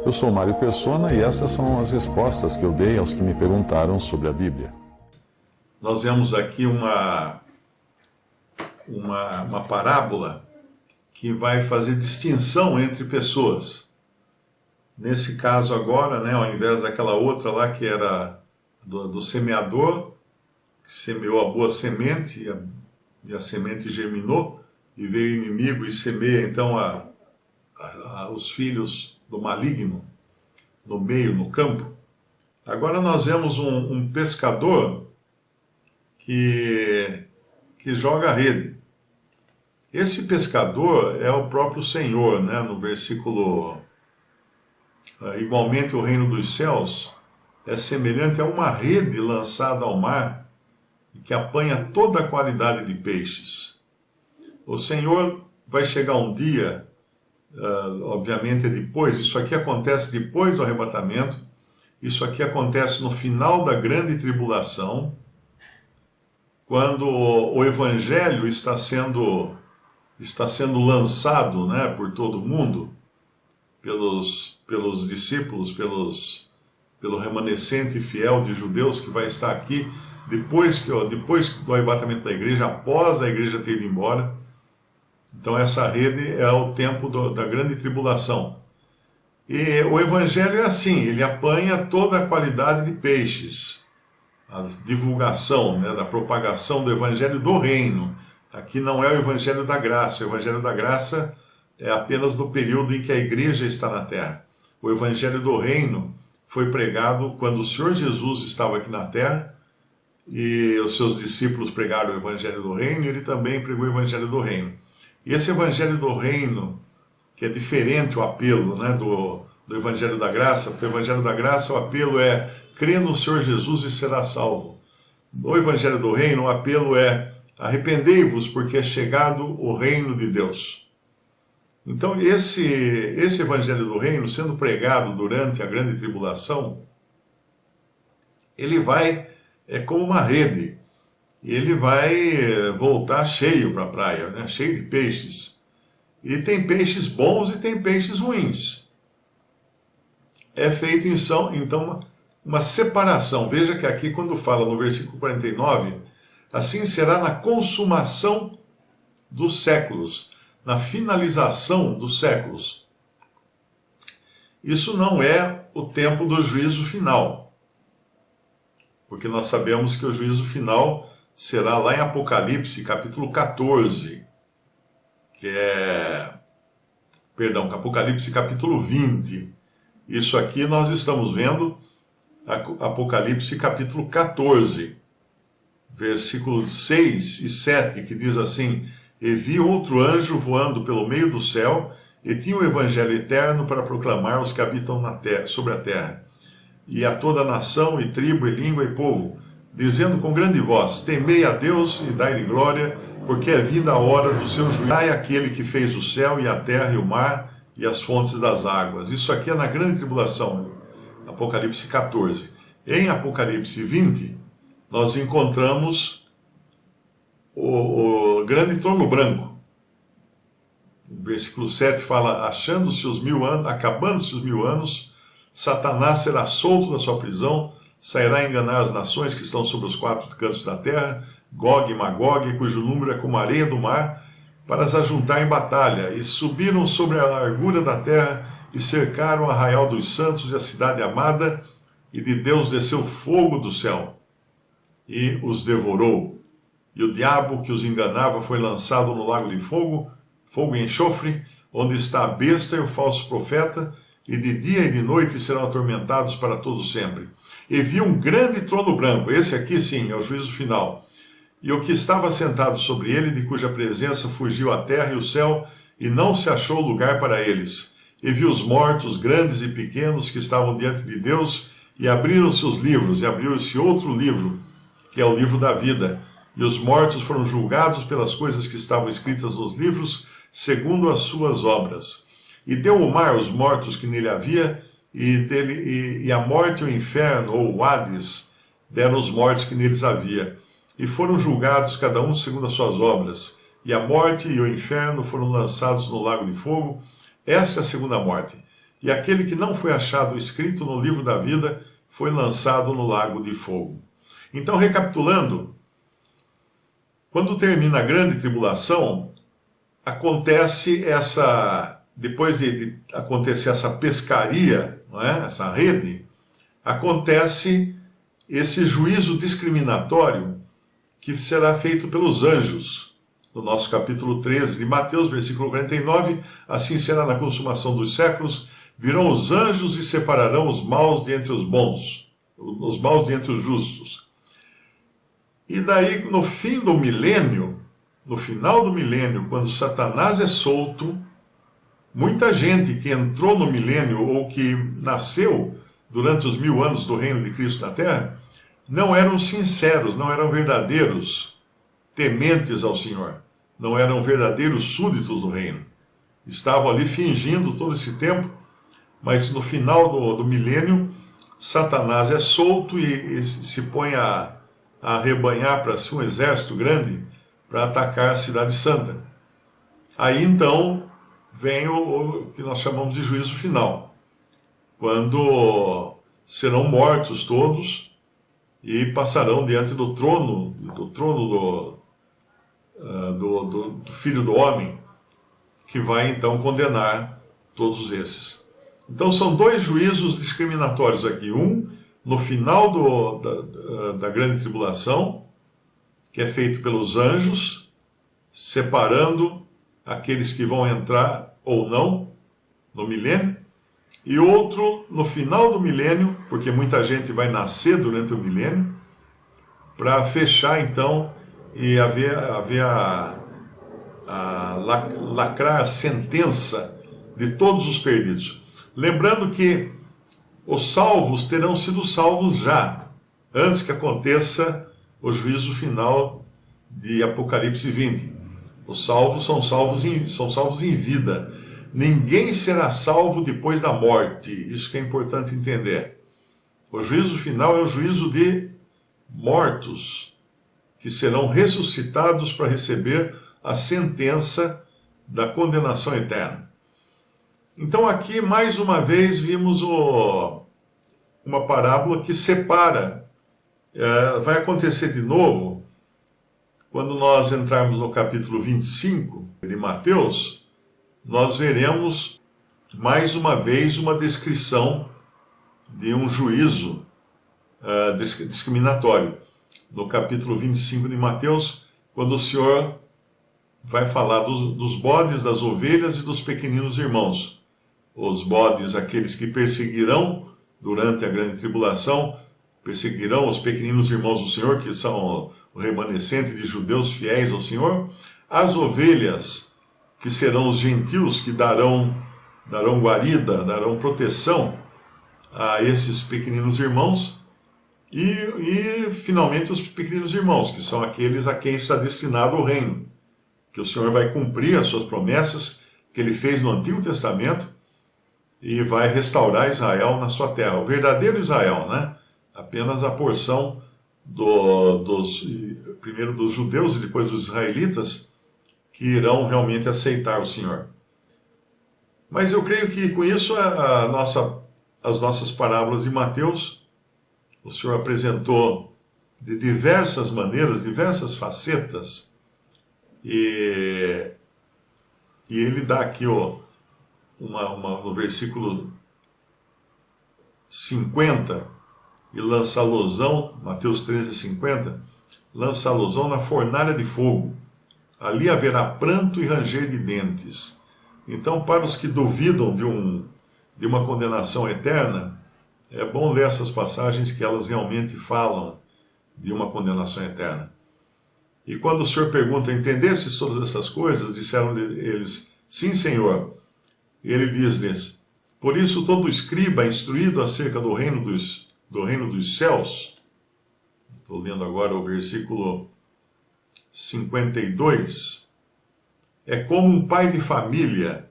Eu sou Mário Persona e essas são as respostas que eu dei aos que me perguntaram sobre a Bíblia. Nós vemos aqui uma parábola que vai fazer distinção entre pessoas. Nesse caso agora, né, ao invés daquela outra lá que era do semeador, que semeou a boa semente e a semente germinou, e veio o inimigo e semeia então os filhos do maligno no meio, no campo. Agora nós vemos um pescador que joga a rede. Esse pescador é o próprio Senhor, né? No versículo, igualmente o reino dos céus é semelhante a uma rede lançada ao mar e que apanha toda a qualidade de peixes. O Senhor vai chegar um dia, obviamente depois, isso aqui acontece depois do arrebatamento, isso aqui acontece no final da grande tribulação, quando o Evangelho está sendo lançado, né, por todo mundo, pelos discípulos, pelo remanescente fiel de judeus que vai estar aqui depois do arrebatamento da igreja, após a igreja ter ido embora. Então essa rede é o tempo da grande tribulação. E o Evangelho é assim, ele apanha toda a qualidade de peixes. A divulgação, né, da propagação do Evangelho do Reino. Aqui não é o Evangelho da Graça. O Evangelho da Graça é apenas no período em que a igreja está na terra. O Evangelho do Reino foi pregado quando o Senhor Jesus estava aqui na terra e os seus discípulos pregaram o Evangelho do Reino e ele também pregou o Evangelho do Reino. E esse Evangelho do Reino, que é diferente o apelo, né, do Evangelho da Graça, porque o Evangelho da Graça, o apelo é crê no Senhor Jesus e será salvo. No Evangelho do Reino, o apelo é arrependei-vos, porque é chegado o reino de Deus. Então, esse Evangelho do Reino, sendo pregado durante a grande tribulação, ele vai, é como uma rede, e ele vai voltar cheio para a praia, né? Cheio de peixes. E tem peixes bons e tem peixes ruins. É feito, então, uma separação. Veja que aqui, quando fala no versículo 49, assim será na consumação dos séculos, na finalização dos séculos. Isso não é o tempo do juízo final, porque nós sabemos que o juízo final será lá em Apocalipse, capítulo 14, Apocalipse, capítulo 20. Isso aqui nós estamos vendo, Apocalipse, capítulo 14, versículos 6 e 7, que diz assim: E vi outro anjo voando pelo meio do céu, e tinha o evangelho eterno para proclamar aos que habitam na terra, sobre a terra, e a toda nação, e tribo, e língua, e povo, dizendo com grande voz: Temei a Deus e dai-lhe glória, porque é vinda a hora do seu juízo. Dai aquele que fez o céu e a terra e o mar e as fontes das águas. Isso aqui é na grande tribulação, Apocalipse 14. Em Apocalipse 20, nós encontramos o grande trono branco. O versículo 7 fala: achando-se os 1000 anos, acabando-se os 1000 anos, Satanás será solto da sua prisão, sairá a enganar as nações que estão sobre os 4 cantos da terra, Gog e Magog, cujo número é como a areia do mar, para as ajuntar em batalha. E subiram sobre a largura da terra e cercaram o arraial dos santos e a cidade amada, e de Deus desceu fogo do céu e os devorou. E o diabo que os enganava foi lançado no lago de fogo, fogo e enxofre, onde está a besta e o falso profeta, e de dia e de noite serão atormentados para todo sempre. E vi um grande trono branco, esse aqui sim é o juízo final, e o que estava sentado sobre ele, de cuja presença fugiu a terra e o céu, e não se achou lugar para eles. E vi os mortos, grandes e pequenos, que estavam diante de Deus, e abriram-se os livros, e abriu-se outro livro, que é o livro da vida. E os mortos foram julgados pelas coisas que estavam escritas nos livros, segundo as suas obras. E deu o mar os mortos que nele havia, e a morte e o inferno, ou o Hades, deram os mortos que neles havia. E foram julgados cada um segundo as suas obras. E a morte e o inferno foram lançados no lago de fogo. Essa é a segunda morte. E aquele que não foi achado escrito no livro da vida foi lançado no lago de fogo. Então, recapitulando, quando termina a grande tribulação, acontece depois de acontecer essa pescaria, não é? Essa rede, acontece esse juízo discriminatório que será feito pelos anjos. No nosso capítulo 13 de Mateus, versículo 49, assim será na consumação dos séculos, virão os anjos e separarão os maus de entre os bons, os maus de entre os justos. E daí, no fim do milênio, no final do milênio, quando Satanás é solto, muita gente que entrou no milênio ou que nasceu durante os 1000 anos do reino de Cristo na Terra, não eram sinceros, não eram verdadeiros tementes ao Senhor, não eram verdadeiros súditos do reino. Estavam ali fingindo todo esse tempo, mas no final do milênio, Satanás é solto e se põe a arrebanhar para si um exército grande para atacar a cidade santa. Aí então vem o que nós chamamos de juízo final, quando serão mortos todos e passarão diante do trono do Filho do Homem, que vai então condenar todos esses. Então são dois juízos discriminatórios aqui. Um no final da grande tribulação, que é feito pelos anjos, separando aqueles que vão entrar ou não no milênio, e outro no final do milênio, porque muita gente vai nascer durante o milênio, para fechar então e lacrar a sentença de todos os perdidos. Lembrando que os salvos terão sido salvos já, antes que aconteça o juízo final de Apocalipse 20. Os salvos são salvos em vida. Ninguém será salvo depois da morte. Isso que é importante entender. O juízo final é o juízo de mortos, que serão ressuscitados para receber a sentença da condenação eterna. Então aqui, mais uma vez, vimos uma parábola que separa. Vai acontecer de novo quando nós entrarmos no capítulo 25 de Mateus. Nós veremos mais uma vez uma descrição de um juízo discriminatório. No capítulo 25 de Mateus, quando o Senhor vai falar dos bodes, das ovelhas e dos pequeninos irmãos. Os bodes, aqueles que perseguirão durante a grande tribulação, perseguirão os pequeninos irmãos do Senhor, que são o remanescente de judeus fiéis ao Senhor. As ovelhas, que serão os gentios, que darão guarida, darão proteção a esses pequeninos irmãos. E finalmente, os pequeninos irmãos, que são aqueles a quem está destinado o reino, que o Senhor vai cumprir as suas promessas que Ele fez no Antigo Testamento e vai restaurar Israel na sua terra. O verdadeiro Israel, né? Apenas a porção primeiro dos judeus e depois dos israelitas, que irão realmente aceitar o Senhor. Mas eu creio que com isso as nossas parábolas de Mateus, o Senhor apresentou de diversas maneiras, diversas facetas, e Ele dá aqui no versículo 50, e lança alusão, Mateus 13, 50, lança alusão na fornalha de fogo. Ali haverá pranto e ranger de dentes. Então, para os que duvidam de uma condenação eterna, é bom ler essas passagens que elas realmente falam de uma condenação eterna. E quando o Senhor pergunta, entendesses todas essas coisas? Disseram eles, sim, Senhor. E Ele diz-lhes, por isso todo escriba instruído acerca do reino dos céus, estou lendo agora o versículo 52, é como um pai de família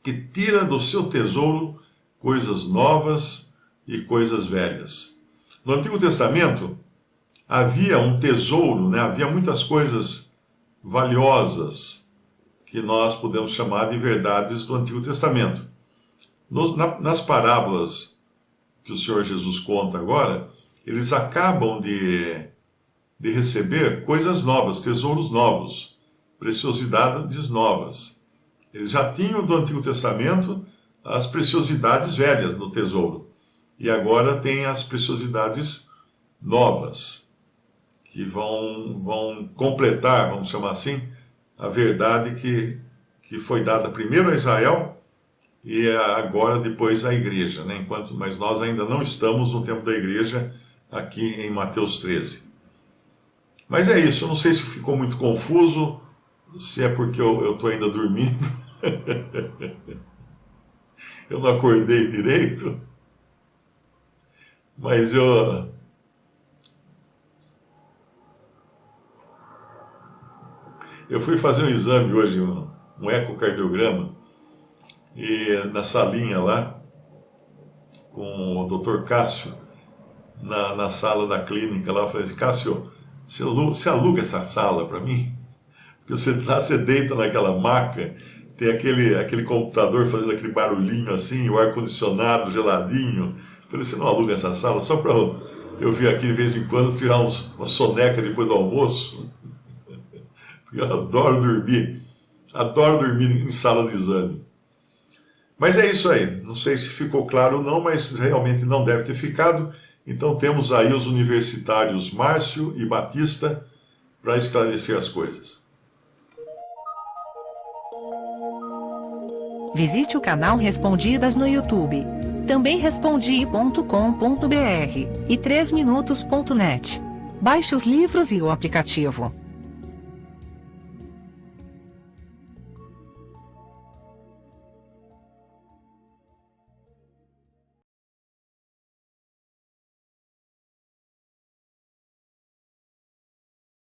que tira do seu tesouro coisas novas e coisas velhas. No Antigo Testamento havia um tesouro, né? Havia muitas coisas valiosas que nós podemos chamar de verdades do Antigo Testamento. Nas parábolas que o Senhor Jesus conta agora, eles acabam de receber coisas novas, tesouros novos, preciosidades novas. Eles já tinham do Antigo Testamento as preciosidades velhas no tesouro. E agora tem as preciosidades novas, que vão completar, vamos chamar assim, a verdade que foi dada primeiro a Israel e agora depois à igreja, né? Mas nós ainda não estamos no tempo da igreja aqui em Mateus 13. Mas é isso, eu não sei se ficou muito confuso, se é porque eu estou ainda dormindo. Eu não acordei direito, mas eu fui fazer um exame hoje, um ecocardiograma, e na salinha lá, com o Dr. Cássio, na sala da clínica lá, eu falei assim, Cássio, você aluga essa sala para mim? Porque você deita naquela maca, tem aquele computador fazendo aquele barulhinho assim, o ar-condicionado geladinho. Eu falei, você não aluga essa sala só para eu vir aqui de vez em quando tirar uma soneca depois do almoço? Porque eu adoro dormir em sala de exame. Mas é isso aí, não sei se ficou claro ou não, mas realmente não deve ter ficado. Então temos aí os universitários Márcio e Batista para esclarecer as coisas. Visite o canal Respondidas no YouTube. Também respondi.com.br e 3minutos.net. Baixe os livros e o aplicativo.